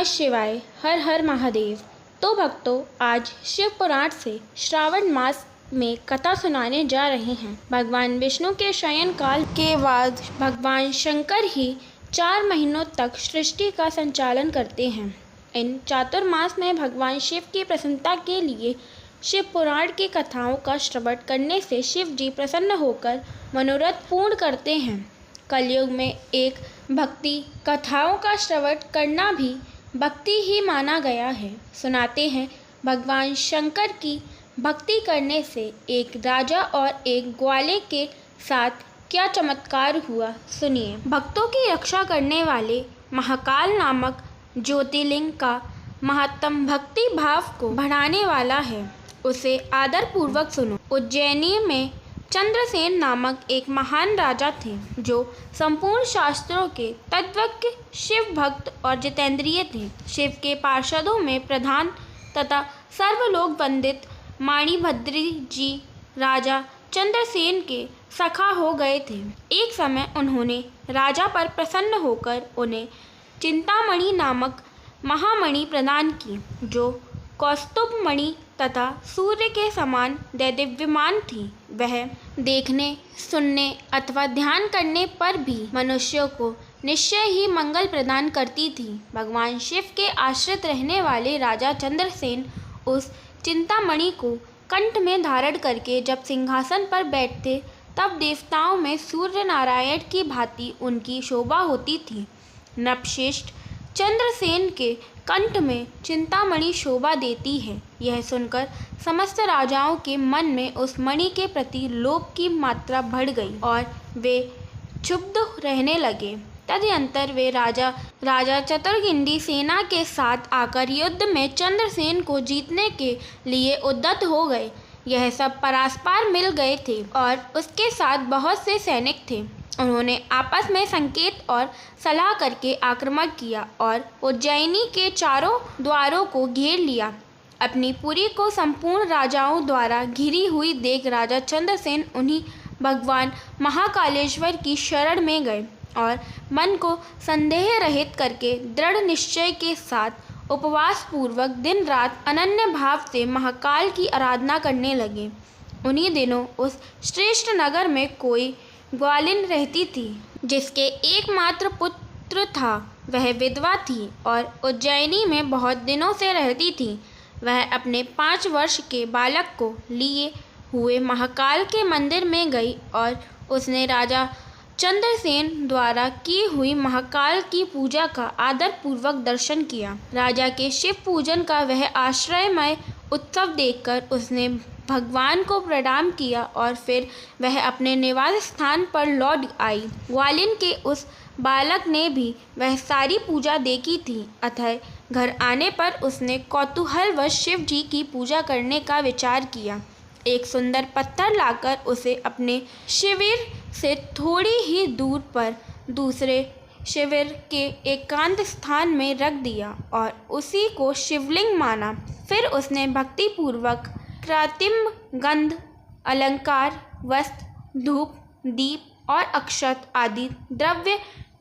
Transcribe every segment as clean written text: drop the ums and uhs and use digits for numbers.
नमः शिवाय। हर हर महादेव। तो भक्तों, आज शिव पुराण से श्रावण मास में कथा सुनाने जा रहे हैं। भगवान विष्णु के शयन काल के बाद भगवान शंकर ही 4 महीनों तक सृष्टि का संचालन करते हैं। इन चातुर्मास में भगवान शिव की प्रसन्नता के लिए शिव पुराण की कथाओं का श्रवण करने से शिव जी प्रसन्न होकर मनोरथ पूर्ण करते हैं। कलयुग में एक भक्ति कथाओं का श्रवण करना भी भक्ति ही माना गया है। सुनाते हैं भगवान शंकर की भक्ति करने से एक राजा और एक ग्वाले के साथ क्या चमत्कार हुआ, सुनिए। भक्तों की रक्षा करने वाले महाकाल नामक ज्योतिर्लिंग का महत्तम भक्ति भाव को बढ़ाने वाला है, उसे आदर पूर्वक सुनो। उज्जैनी में चंद्रसेन नामक एक महान राजा थे जो संपूर्ण शास्त्रों के तत्वज्ञ, शिव भक्त और जितेंद्रिय थे। शिव के पार्षदों में प्रधान तथा सर्वलोक वंदित मणिभद्री जी राजा चंद्रसेन के सखा हो गए थे। एक समय उन्होंने राजा पर प्रसन्न होकर उन्हें चिंतामणि नामक महामणि प्रदान की, जो कौस्तुभ मणि तथा सूर्य के समान दैदिव्यमान थी। वह देखने, सुनने अथवा ध्यान करने पर भी मनुष्यों को निश्चय ही मंगल प्रदान करती थी। भगवान शिव के आश्रित रहने वाले राजा चंद्रसेन उस चिंतामणि को कंठ में धारण करके जब सिंहासन पर बैठते, तब देवताओं में सूर्य नारायण की भांति उनकी शोभा होती थी। नृपश्रेष्ठ चंद्रसेन के कंठ में चिंतामणि शोभा देती है, यह सुनकर समस्त राजाओं के मन में उस मणि के प्रति लोभ की मात्रा बढ़ गई और वे क्षुब्ध रहने लगे। तदनंतर वे राजा चतुर्गिंडी सेना के साथ आकर युद्ध में चंद्रसेन को जीतने के लिए उद्यत हो गए। यह सब परास्पर मिल गए थे और उसके साथ बहुत से सैनिक थे। उन्होंने आपस में संकेत और सलाह करके आक्रमण किया और उज्जैनी के चारों द्वारों को घेर लिया। अपनी पुरी को संपूर्ण राजाओं द्वारा घिरी हुई देख राजा चंद्रसेन उन्हीं भगवान महाकालेश्वर की शरण में गए और मन को संदेह रहित करके दृढ़ निश्चय के साथ उपवास पूर्वक दिन रात अनन्य भाव से महाकाल की आराधना करने लगे। उन्हीं दिनों उस श्रेष्ठ नगर में कोई ग्वालिन रहती थी, जिसके एकमात्र पुत्र था। वह विधवा थी और उज्जैनी में बहुत दिनों से रहती थी। वह अपने 5 वर्ष के बालक को लिए हुए महाकाल के मंदिर में गई और उसने राजा चंद्रसेन द्वारा की हुई महाकाल की पूजा का आदर पूर्वक दर्शन किया। राजा के शिव पूजन का वह आश्चर्यमय उत्सव देखकर उसने भगवान को प्रणाम किया और फिर वह अपने निवास स्थान पर लौट आई। ग्वालिन के उस बालक ने भी वह सारी पूजा देखी थी, अतः घर आने पर उसने कौतूहलवश शिव जी की पूजा करने का विचार किया। एक सुंदर पत्थर लाकर उसे अपने शिविर से थोड़ी ही दूर पर दूसरे शिविर के एकांत स्थान में रख दिया और उसी को शिवलिंग माना। फिर उसने भक्तिपूर्वक कृत्रिम गंध, अलंकार, वस्त्र, धूप, दीप और अक्षत आदि द्रव्य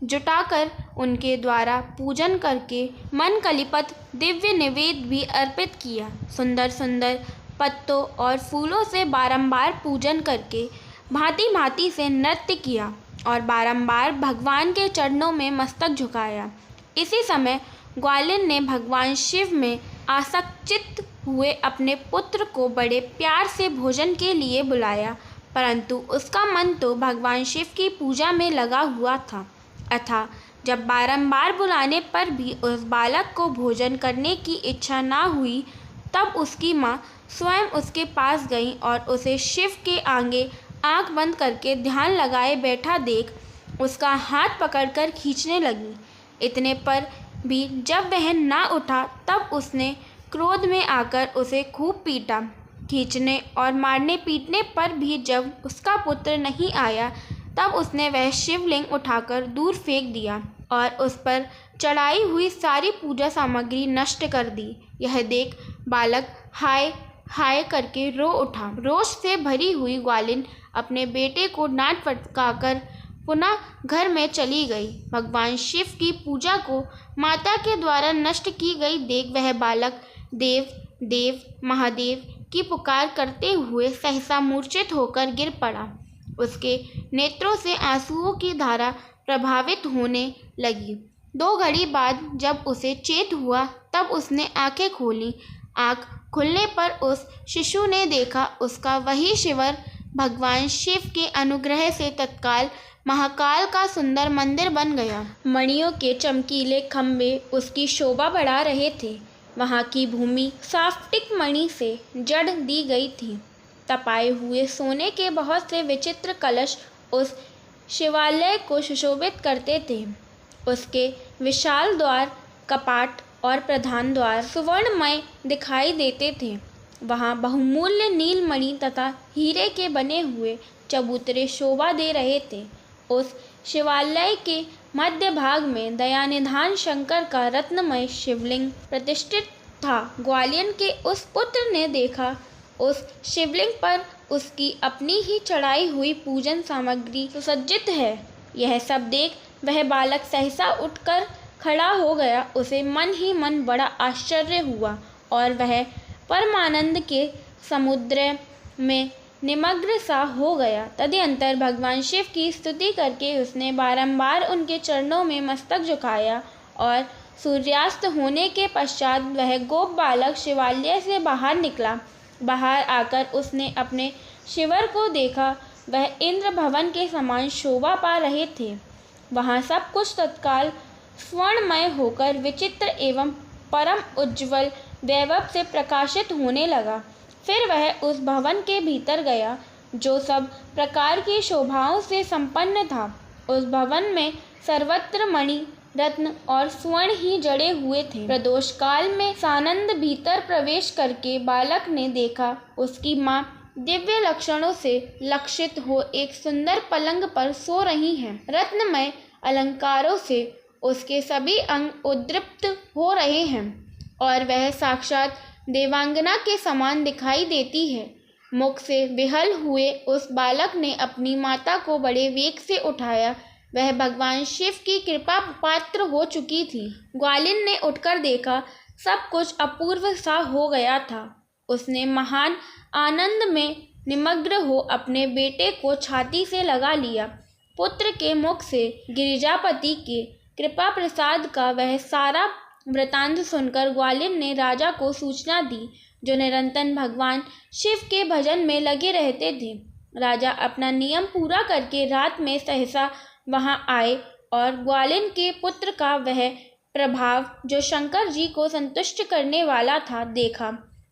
जुटाकर उनके द्वारा पूजन करके मन कलिपत दिव्य निवेद भी अर्पित किया। सुंदर सुंदर पत्तों और फूलों से बारंबार पूजन करके भांति भांति से नृत्य किया और बारंबार भगवान के चरणों में मस्तक झुकाया। इसी समय ग्वालिन ने भगवान शिव में आसक्तिचित्त हुए अपने पुत्र को बड़े प्यार से भोजन के लिए बुलाया, परंतु उसका मन तो भगवान शिव की पूजा में लगा हुआ था। अतः जब बारंबार बुलाने पर भी उस बालक को भोजन करने की इच्छा न हुई, तब उसकी माँ स्वयं उसके पास गई और उसे शिव के आगे आंख बंद करके ध्यान लगाए बैठा देख उसका हाथ पकड़कर खींचने लगी। इतने पर भी जब वह न उठा, तब उसने क्रोध में आकर उसे खूब पीटा। खींचने और मारने पीटने पर भी जब उसका पुत्र नहीं आया, तब उसने वह शिवलिंग उठाकर दूर फेंक दिया और उस पर चढ़ाई हुई सारी पूजा सामग्री नष्ट कर दी। यह देख बालक हाय हाय करके रो उठा। रोष से भरी हुई ग्वालिन अपने बेटे को डांट फटकारकर पुनः घर में चली गई। भगवान शिव की पूजा को माता के द्वारा नष्ट की गई देख वह बालक देव देव महादेव की पुकार करते हुए सहसा मूर्छित होकर गिर पड़ा। उसके नेत्रों से आंसुओं की धारा प्रभावित होने लगी। 2 घड़ी बाद जब उसे चेत हुआ तब उसने आंखें खोली। आंख खुलने पर उस शिशु ने देखा उसका वही शिविर भगवान शिव के अनुग्रह से तत्काल महाकाल का सुंदर मंदिर बन गया। मणियों के चमकीले खंभे उसकी शोभा बढ़ा रहे थे। वहाँ की भूमि स्फटिक मणि से जड़ दी गई थी। तपाए हुए सोने के बहुत से विचित्र कलश उस शिवालय को सुशोभित करते थे। उसके विशाल द्वार, कपाट और प्रधान द्वार सुवर्णमय दिखाई देते थे। वहाँ बहुमूल्य नीलमणि तथा हीरे के बने हुए चबूतरे शोभा दे रहे थे। उस शिवालय के मध्य भाग में दयानिधान शंकर का रत्नमय शिवलिंग प्रतिष्ठित था। ग्वालियर के उस पुत्र ने देखा उस शिवलिंग पर उसकी अपनी ही चढ़ाई हुई पूजन सामग्री सुसज्जित है। यह सब देख वह बालक सहसा उठकर खड़ा हो गया। उसे मन ही मन बड़ा आश्चर्य हुआ और वह परमानंद के समुद्र में निमग्न सा हो गया। तदनंतर भगवान शिव की स्तुति करके उसने बारंबार उनके चरणों में मस्तक झुकाया और सूर्यास्त होने के पश्चात वह गोप बालक शिवालय से बाहर निकला। बाहर आकर उसने अपने शिविर को देखा। वह इंद्र भवन के समान शोभा पा रहे थे। वहाँ सब कुछ तत्काल स्वर्णमय होकर विचित्र एवं परम उज्ज्वल वैभव से प्रकाशित होने लगा। फिर वह उस भवन के भीतर गया जो सब प्रकार की शोभाओं से संपन्न था। उस भवन में सर्वत्र मणि, रत्न और स्वर्ण ही जड़े हुए थे। प्रदोष काल में सानंद भीतर प्रवेश करके बालक ने देखा उसकी माँ दिव्य लक्षणों से लक्षित हो एक सुंदर पलंग पर सो रही हैं। रत्नमय अलंकारों से उसके सभी अंग उद्दीप्त हो रहे हैं और वह साक्षात देवांगना के समान दिखाई देती है। मुख से विहल हुए उस बालक ने अपनी माता को बड़े वेग से उठाया। वह भगवान शिव की कृपा पात्र हो चुकी थी। ग्वालिन ने उठकर देखा सब कुछ अपूर्व सा हो गया था। उसने महान आनंद में निमग्न हो अपने बेटे को छाती से लगा लिया। पुत्र के मुख से गिरिजापति के कृपा प्रसाद का वह सारा वृतांत सुनकर ग्वालिन ने राजा को सूचना दी, जो निरंतर भगवान शिव के भजन में लगे रहते थे। राजा अपना नियम पूरा करके रात में सहसा वहां आए और ग्वालिन के पुत्र का वह प्रभाव जो शंकर जी को संतुष्ट करने वाला था देखा।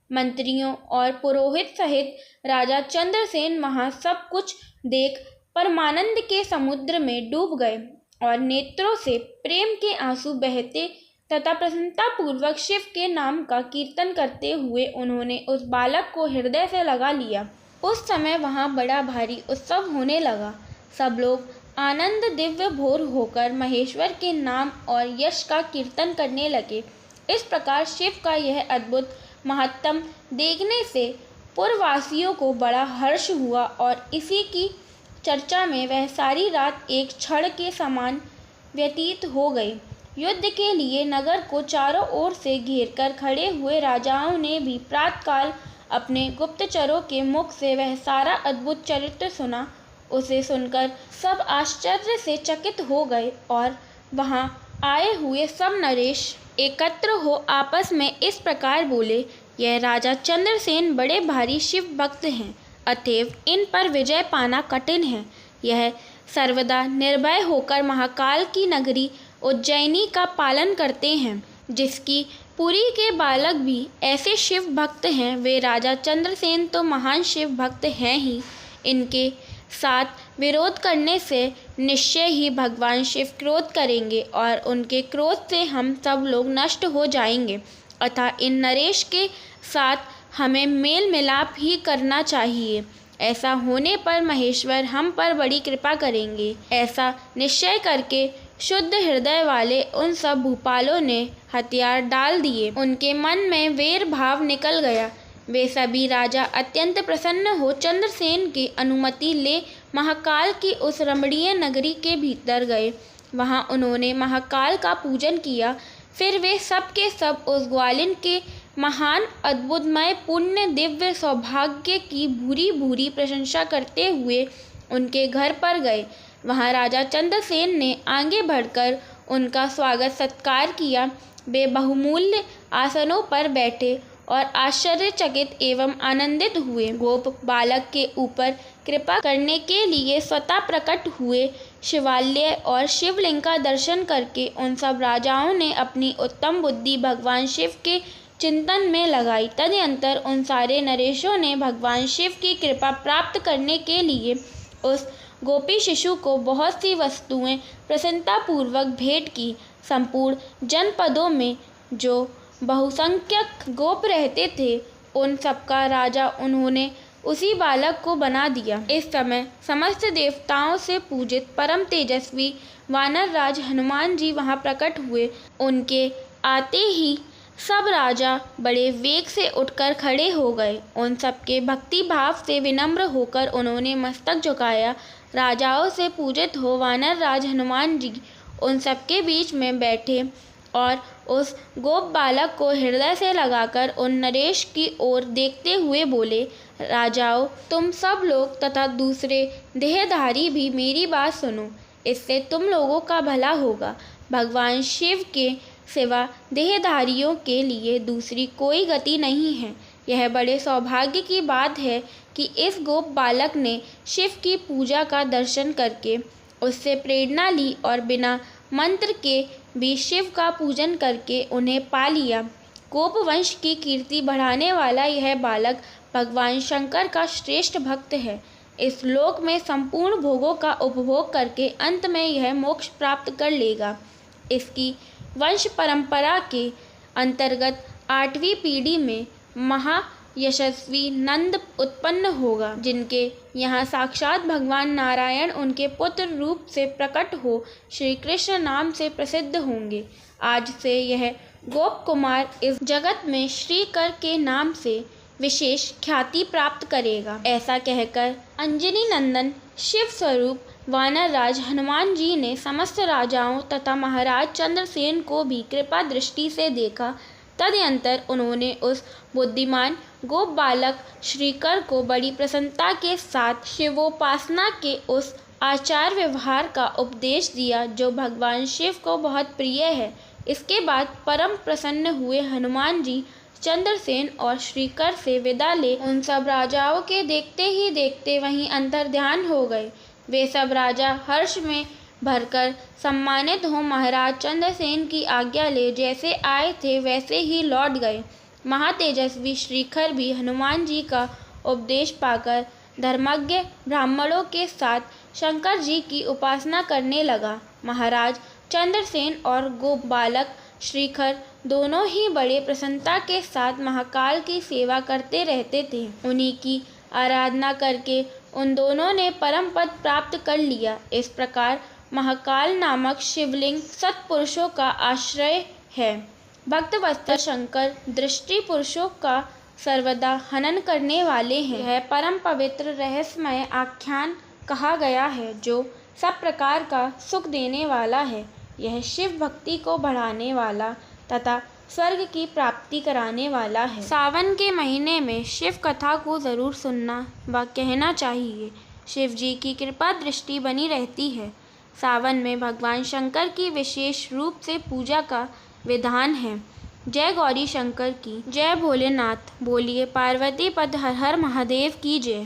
मंत्रियों और पुरोहित सहित राजा चंद्रसेन वहां सब कुछ देख परमानंद के समुद्र में डूब गए और नेत्रों से प्रेम के आंसू बहते तथा प्रसन्नता पूर्वक शिव के नाम का कीर्तन करते हुए उन्होंने उस बालक को हृदय से लगा लिया। उस समय वहां बड़ा भारी उत्सव होने लगा। सब लोग आनंद दिव्य भोर होकर महेश्वर के नाम और यश का कीर्तन करने लगे। इस प्रकार शिव का यह अद्भुत महात्म देखने से पूर्ववासियों को बड़ा हर्ष हुआ और इसी की चर्चा में वह सारी रात एक क्षण के समान व्यतीत हो गई। युद्ध के लिए नगर को चारों ओर से घेरकर खड़े हुए राजाओं ने भी प्रातःकाल अपने गुप्तचरों के मुख से वह सारा अद्भुत चरित्र सुना। उसे सुनकर सब आश्चर्य से चकित हो गए और वहां आए हुए सब नरेश एकत्र हो आपस में इस प्रकार बोले, यह राजा चंद्रसेन बड़े भारी शिव भक्त हैं, अतएव इन पर विजय पाना कठिन है। यह सर्वदा निर्भय होकर महाकाल की नगरी उज्जैनी का पालन करते हैं, जिसकी पुरी के बालक भी ऐसे शिव भक्त हैं। वे राजा चंद्रसेन तो महान शिव भक्त हैं ही, इनके साथ विरोध करने से निश्चय ही भगवान शिव क्रोध करेंगे और उनके क्रोध से हम सब लोग नष्ट हो जाएंगे। अतः इन नरेश के साथ हमें मेल मिलाप ही करना चाहिए। ऐसा होने पर महेश्वर हम पर बड़ी कृपा करेंगे। ऐसा निश्चय करके शुद्ध हृदय वाले उन सब भूपालों ने हथियार डाल दिए। उनके मन में वैर भाव निकल गया। वे सभी राजा अत्यंत प्रसन्न हो चंद्रसेन की अनुमति ले महाकाल की उस रमणीय नगरी के भीतर गए। वहाँ उन्होंने महाकाल का पूजन किया। फिर वे सब के सब उस ग्वालिन के महान, अद्भुतमय, पुण्य, दिव्य सौभाग्य की भूरी भूरी प्रशंसा करते हुए उनके घर पर गए। वहाँ राजा चंद्रसेन ने आगे बढ़कर उनका स्वागत सत्कार किया। वे बहुमूल्य आसनों पर बैठे और आश्चर्यचकित एवं आनंदित हुए। गोप बालक के ऊपर कृपा करने के लिए स्वतः प्रकट हुए शिवालय और शिवलिंग का दर्शन करके उन सब राजाओं ने अपनी उत्तम बुद्धि भगवान शिव के चिंतन में लगाई। तदनंतर उन सारे नरेशों ने भगवान शिव की कृपा प्राप्त करने के लिए उस गोपी शिशु को बहुत सी वस्तुएं प्रसन्नतापूर्वक भेंट की। संपूर्ण जनपदों में जो बहुसंख्यक गोप रहते थे, उन सबका राजा उन्होंने उसी बालक को बना दिया। इस समय समस्त देवताओं से पूजित परम तेजस्वी वानर राज हनुमान जी वहां प्रकट हुए। उनके आते ही सब राजा बड़े वेग से उठकर खड़े हो गए। उन सबके भक्ति भाव से विनम्र होकर उन्होंने मस्तक झुकाया। राजाओं से पूजित हो वानर राज हनुमान जी उन सबके बीच में बैठे और उस गोप बालक को हृदय से लगाकर उन नरेश की ओर देखते हुए बोले, राजाओं, तुम सब लोग तथा दूसरे देहधारी भी मेरी बात सुनो। इससे तुम लोगों का भला होगा। भगवान शिव के सिवा देहधारियों के लिए दूसरी कोई गति नहीं है। यह बड़े सौभाग्य की बात है कि इस गोप बालक ने शिव की पूजा का दर्शन करके उससे प्रेरणा ली और बिना मंत्र के भी शिव का पूजन करके उन्हें पा लिया। गोप वंश की कीर्ति बढ़ाने वाला यह बालक भगवान शंकर का श्रेष्ठ भक्त है। इस लोक में संपूर्ण भोगों का उपभोग करके अंत में यह मोक्ष प्राप्त कर लेगा। इसकी वंश परंपरा के अंतर्गत 8वीं पीढ़ी में महायशस्वी नंद उत्पन्न होगा, जिनके यहाँ साक्षात भगवान नारायण उनके पुत्र रूप से प्रकट हो श्री कृष्ण नाम से प्रसिद्ध होंगे। आज से यह गोप कुमार इस जगत में श्रीकर के नाम से विशेष ख्याति प्राप्त करेगा। ऐसा कहकर अंजनी नंदन शिव स्वरूप वानर राज हनुमान जी ने समस्त राजाओं तथा महाराज चंद्रसेन को भी कृपा दृष्टि से देखा। तदनंतर उन्होंने उस बुद्धिमान गोप बालक श्रीकर को बड़ी प्रसन्नता के साथ शिवोपासना के उस आचार व्यवहार का उपदेश दिया जो भगवान शिव को बहुत प्रिय है। इसके बाद परम प्रसन्न हुए हनुमान जी चंद्रसेन और श्रीकर से विदा ले उन सब राजाओं के देखते ही देखते वहीं अंतर्ध्यान हो गए। वे सब राजा हर्ष में भरकर सम्मानित हो महाराज चंद्रसेन की आज्ञा ले जैसे आए थे वैसे ही लौट गए। महातेजस्वी श्रीकर भी हनुमान जी का उपदेश पाकर धर्मज्ञ ब्राह्मणों के साथ शंकर जी की उपासना करने लगा। महाराज चंद्रसेन और गोप बालक श्रीकर दोनों ही बड़े प्रसन्नता के साथ महाकाल की सेवा करते रहते थे। उन्हीं की आराधना करके उन दोनों ने परम पद प्राप्त कर लिया। इस प्रकार महाकाल नामक शिवलिंग सत्पुरुषों का आश्रय है। भक्तवत्सल शंकर दृष्टि पुरुषों का सर्वदा हनन करने वाले हैं। यह परम पवित्र रहस्यमय आख्यान कहा गया है जो सब प्रकार का सुख देने वाला है। यह शिव भक्ति को बढ़ाने वाला तथा स्वर्ग की प्राप्ति कराने वाला है। सावन के महीने में शिव कथा को ज़रूर सुनना व कहना चाहिए। शिव जी की कृपा दृष्टि बनी रहती है। सावन में भगवान शंकर की विशेष रूप से पूजा का विधान है। जय गौरी शंकर की जय। भोलेनाथ बोलिए। पार्वती पद हर हर महादेव की जय।